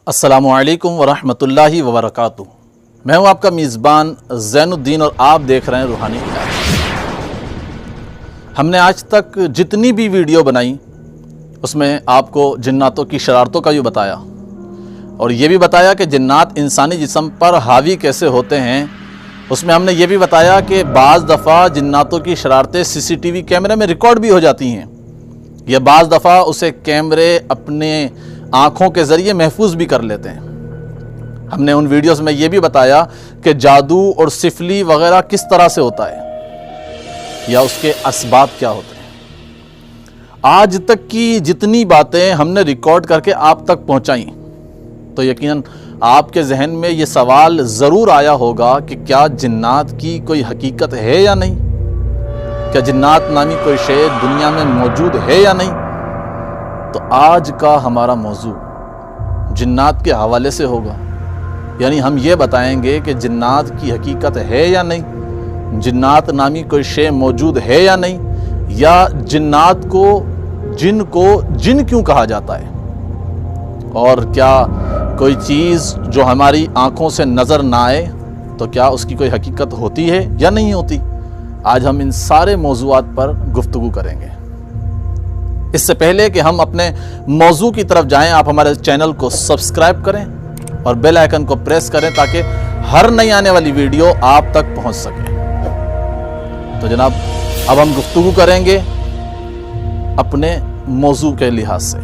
السلام علیکم ورحمۃ اللہ وبرکاتہ۔ میں ہوں آپ کا میزبان زین الدین اور آپ دیکھ رہے ہیں روحانی علاج۔ ہم نے آج تک جتنی بھی ویڈیو بنائی اس میں آپ کو جناتوں کی شرارتوں کا بھی بتایا اور یہ بھی بتایا کہ جنات انسانی جسم پر حاوی کیسے ہوتے ہیں۔ اس میں ہم نے یہ بھی بتایا کہ بعض دفعہ جناتوں کی شرارتیں CCTV کیمرے میں ریکارڈ بھی ہو جاتی ہیں یا بعض دفعہ اسے کیمرے اپنے آنکھوں کے ذریعے محفوظ بھی کر لیتے ہیں۔ ہم نے ان ویڈیوز میں یہ بھی بتایا کہ جادو اور سفلی وغیرہ کس طرح سے ہوتا ہے یا اس کے اسباب کیا ہوتے ہیں۔ آج تک کی جتنی باتیں ہم نے ریکارڈ کر کے آپ تک پہنچائیں تو یقیناً آپ کے ذہن میں یہ سوال ضرور آیا ہوگا کہ کیا جنات کی کوئی حقیقت ہے یا نہیں، کیا جنات نامی کوئی شے دنیا میں موجود ہے یا نہیں۔ تو آج کا ہمارا موضوع جنات کے حوالے سے ہوگا، یعنی ہم یہ بتائیں گے کہ جنات کی حقیقت ہے یا نہیں، جنات نامی کوئی شے موجود ہے یا نہیں، یا جنات کو جن کیوں کہا جاتا ہے، اور کیا کوئی چیز جو ہماری آنکھوں سے نظر نہ آئے تو کیا اس کی کوئی حقیقت ہوتی ہے یا نہیں ہوتی۔ آج ہم ان سارے موضوعات پر گفتگو کریں گے۔ اس سے پہلے کہ ہم اپنے موضوع کی طرف جائیں، آپ ہمارے چینل کو سبسکرائب کریں اور بیل آئیکن کو پریس کریں تاکہ ہر نئی آنے والی ویڈیو آپ تک پہنچ سکے۔ تو جناب اب ہم گفتگو کریں گے اپنے موضوع کے لحاظ سے۔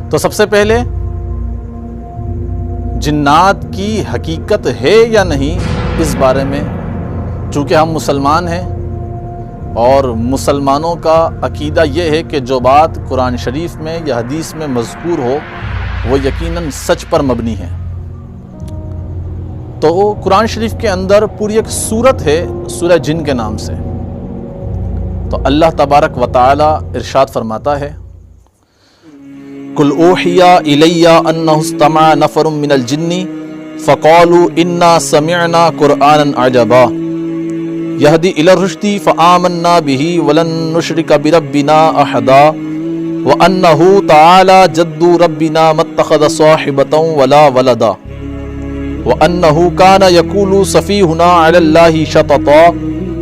تو سب سے پہلے جنات کی حقیقت ہے یا نہیں، اس بارے میں چونکہ ہم مسلمان ہیں اور مسلمانوں کا عقیدہ یہ ہے کہ جو بات قرآن شریف میں یا حدیث میں مذکور ہو وہ یقیناً سچ پر مبنی ہے۔ تو قرآن شریف کے اندر پوری ایک سورت ہے سورہ جن کے نام سے۔ تو اللہ تبارک و تعالی ارشاد فرماتا ہے، قُلْ أُوحِيَ إِلَيَّ أَنَّهُ اسْتَمَعَ نَفَرٌ مِّنَ الْجِنِّ فَقَالُوا إِنَّا سَمِعْنَا قُرْآنًا عَجَبًا يَهْدِي إِلَى الرُّشْدِ فَآمَنَّا بِهِ وَلَن نُّشْرِكَ بِرَبِّنَا أَحَدًا وَأَنَّهُ تَعَالَى جَدُّ رَبِّنَا مَا اتَّخَذَ صَاحِبَةً وَلَا وَلَدًا وَأَنَّهُ كَانَ يَقُولُ سَفِيهُنَا عَلَى اللَّهِ شَطَطًا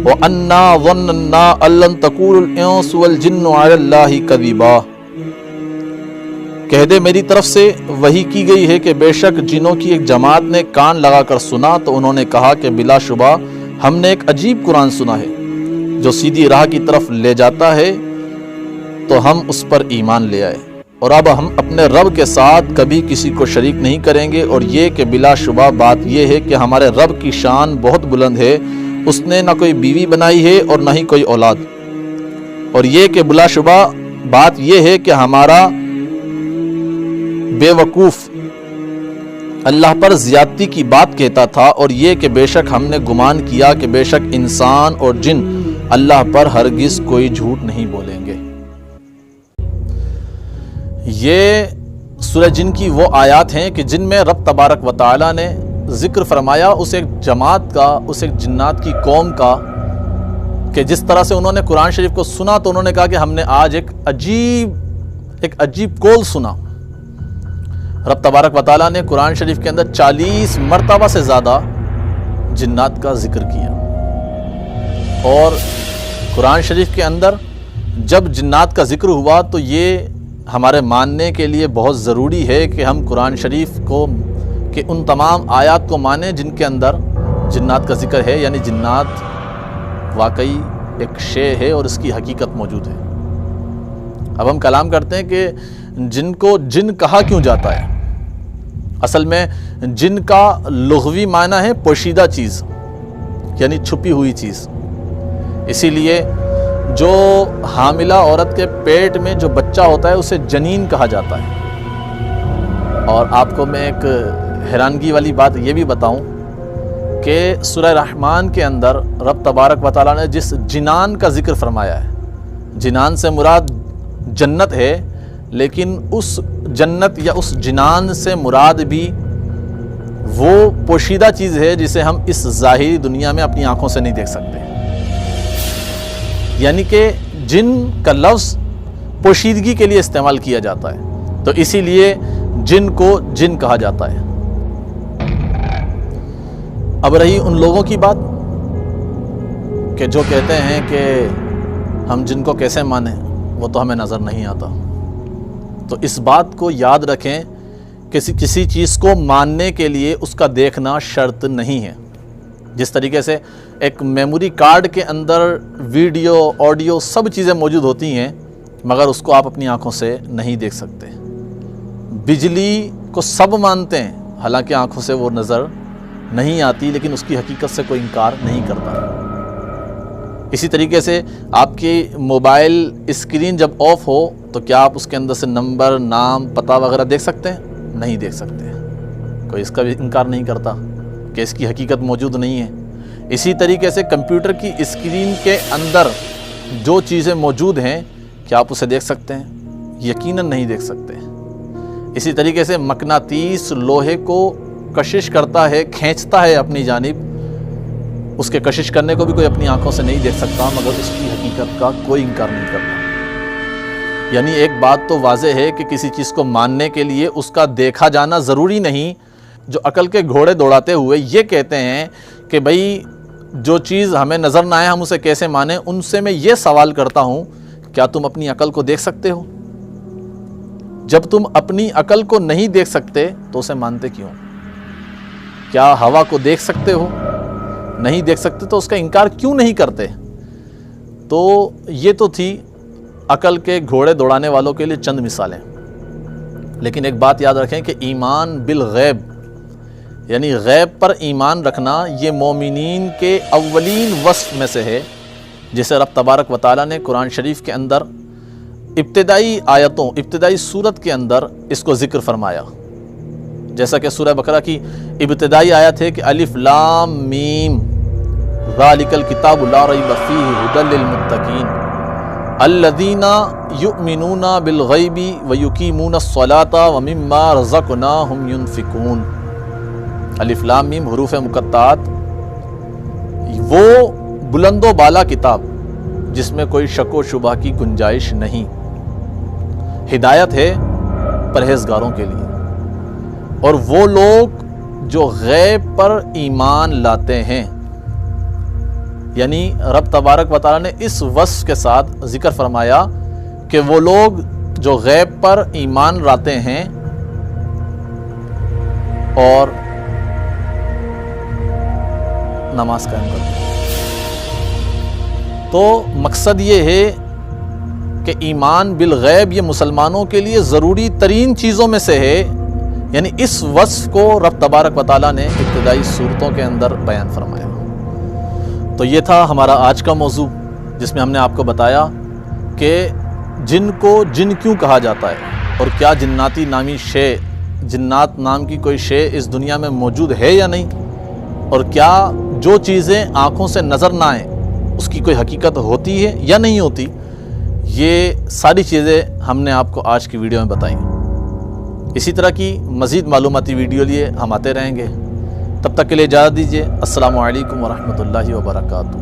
وَأَنَّا ظَنَّنَا أَن لَّن تَقُولَ الْإِنسُ وَالْجِنُّ عَلَى اللَّهِ كَذِبًا۔ کہہ دے میری طرف سے وحی کی گئی ہے کہ بے شک جنوں کی ایک جماعت نے کان لگا کر سنا تو انہوں نے کہا کہ بلا شبہ ہم نے ایک عجیب قرآن سنا ہے جو سیدھی راہ کی طرف لے جاتا ہے، تو ہم اس پر ایمان لے آئے، اور اب ہم اپنے رب کے ساتھ کبھی کسی کو شریک نہیں کریں گے، اور یہ کہ بلا شبہ بات یہ ہے کہ ہمارے رب کی شان بہت بلند ہے، اس نے نہ کوئی بیوی بنائی ہے اور نہ ہی کوئی اولاد، اور یہ کہ بلا شبہ بات یہ ہے کہ ہمارا بے وقوف اللہ پر زیادتی کی بات کہتا تھا، اور یہ کہ بے شک ہم نے گمان کیا کہ بے شک انسان اور جن اللہ پر ہرگز کوئی جھوٹ نہیں بولیں گے۔ یہ سورہ جن کی وہ آیات ہیں کہ جن میں رب تبارک و تعالی نے ذکر فرمایا اس ایک جماعت کا، اس ایک جنات کی قوم کا، کہ جس طرح سے انہوں نے قرآن شریف کو سنا تو انہوں نے کہا کہ ہم نے آج ایک عجیب قول سنا۔ رب تبارک و تعالیٰ نے قرآن شریف کے اندر 40 مرتبہ سے زیادہ جنات کا ذکر کیا، اور قرآن شریف کے اندر جب جنات کا ذکر ہوا تو یہ ہمارے ماننے کے لیے بہت ضروری ہے کہ ہم قرآن شریف کو کہ ان تمام آیات کو مانیں جن کے اندر جنات کا ذکر ہے، یعنی جنات واقعی ایک شے ہے اور اس کی حقیقت موجود ہے۔ اب ہم کلام کرتے ہیں کہ جن کو جن کہا کیوں جاتا ہے۔ اصل میں جن کا لغوی معنی ہے پوشیدہ چیز، یعنی چھپی ہوئی چیز۔ اسی لیے جو حاملہ عورت کے پیٹ میں جو بچہ ہوتا ہے اسے جنین کہا جاتا ہے۔ اور آپ کو میں ایک حیرانگی والی بات یہ بھی بتاؤں کہ سورہ رحمان کے اندر رب تبارک و تعالیٰ نے جس جنان کا ذکر فرمایا ہے، جنان سے مراد جنت ہے، لیکن اس جنت یا اس جنان سے مراد بھی وہ پوشیدہ چیز ہے جسے ہم اس ظاہری دنیا میں اپنی آنکھوں سے نہیں دیکھ سکتے، یعنی کہ جن کا لفظ پوشیدگی کے لیے استعمال کیا جاتا ہے۔ تو اسی لیے جن کو جن کہا جاتا ہے۔ اب رہی ان لوگوں کی بات کہ جو کہتے ہیں کہ ہم جن کو کیسے مانیں، وہ تو ہمیں نظر نہیں آتا۔ تو اس بات کو یاد رکھیں، کسی چیز کو ماننے کے لیے اس کا دیکھنا شرط نہیں ہے۔ جس طریقے سے ایک میموری کارڈ کے اندر ویڈیو، آڈیو سب چیزیں موجود ہوتی ہیں، مگر اس کو آپ اپنی آنکھوں سے نہیں دیکھ سکتے۔ بجلی کو سب مانتے ہیں، حالانکہ آنکھوں سے وہ نظر نہیں آتی، لیکن اس کی حقیقت سے کوئی انکار نہیں کرتا۔ اسی طریقے سے آپ کی موبائل اسکرین جب آف ہو تو کیا آپ اس کے اندر سے نمبر، نام، پتہ وغیرہ دیکھ سکتے ہیں؟ نہیں دیکھ سکتے۔ کوئی اس کا بھی انکار نہیں کرتا کہ اس کی حقیقت موجود نہیں ہے۔ اسی طریقے سے کمپیوٹر کی اسکرین کے اندر جو چیزیں موجود ہیں، کیا آپ اسے دیکھ سکتے ہیں؟ یقیناً نہیں دیکھ سکتے۔ اسی طریقے سے مقناطیس لوہے کو کشش کرتا ہے، کھینچتا ہے اپنی جانب، اس کے کشش کرنے کو بھی کوئی اپنی آنکھوں سے نہیں دیکھ سکتا، مگر اس کی حقیقت کا کوئی انکار نہیں کرتا۔ یعنی ایک بات تو واضح ہے کہ کسی چیز کو ماننے کے لیے اس کا دیکھا جانا ضروری نہیں۔ جو عقل کے گھوڑے دوڑاتے ہوئے یہ کہتے ہیں کہ بھئی جو چیز ہمیں نظر نہ آئے ہم اسے کیسے مانیں، ان سے میں یہ سوال کرتا ہوں، کیا تم اپنی عقل کو دیکھ سکتے ہو؟ جب تم اپنی عقل کو نہیں دیکھ سکتے تو اسے مانتے کیوں؟ کیا ہوا کو دیکھ سکتے ہو؟ نہیں دیکھ سکتے تو اس کا انکار کیوں نہیں کرتے؟ تو یہ تو تھی عقل کے گھوڑے دوڑانے والوں کے لیے چند مثالیں۔ لیکن ایک بات یاد رکھیں کہ ایمان بالغیب، یعنی غیب پر ایمان رکھنا، یہ مومنین کے اولین وصف میں سے ہے، جسے رب تبارک و تعالیٰ نے قرآن شریف کے اندر ابتدائی آیتوں، ابتدائی سورت کے اندر اس کو ذکر فرمایا۔ جیسا کہ سورہ بقرہ کی ابتدائی آیت ہے کہ الف لام میم ذالک الکتاب لا ریب فیہ ھدی للمتقین الذین یؤمنون بالغیب ویقیمون الصلاۃ ومما رزقناہم ینفقون۔ الف لام میم حروف مقطعات، وہ بلند و بالا کتاب جس میں کوئی شک و شبہ کی گنجائش نہیں، ہدایت ہے پرہیزگاروں کے لیے، اور وہ لوگ جو غیب پر ایمان لاتے ہیں۔ یعنی رب تبارک و تعالیٰ نے اس وصف کے ساتھ ذکر فرمایا کہ وہ لوگ جو غیب پر ایمان لاتے ہیں اور نماز قائم کرتے ہیں۔ تو مقصد یہ ہے کہ ایمان بالغیب یہ مسلمانوں کے لیے ضروری ترین چیزوں میں سے ہے۔ یعنی اس وصف کو رب تبارک و تعالیٰ نے ابتدائی صورتوں کے اندر بیان فرمایا۔ تو یہ تھا ہمارا آج کا موضوع، جس میں ہم نے آپ کو بتایا کہ جن کو جن کیوں کہا جاتا ہے، اور کیا جناتی نامی شے، جنات نام کی کوئی شے اس دنیا میں موجود ہے یا نہیں، اور کیا جو چیزیں آنکھوں سے نظر نہ آئیں اس کی کوئی حقیقت ہوتی ہے یا نہیں ہوتی۔ یہ ساری چیزیں ہم نے آپ کو آج کی ویڈیو میں بتائیں۔ اسی طرح کی مزید معلوماتی ویڈیو لیے ہم آتے رہیں گے۔ تب تک کے لیے اجازت دیجیے۔ السلام علیکم ورحمۃ اللہ وبرکاتہ۔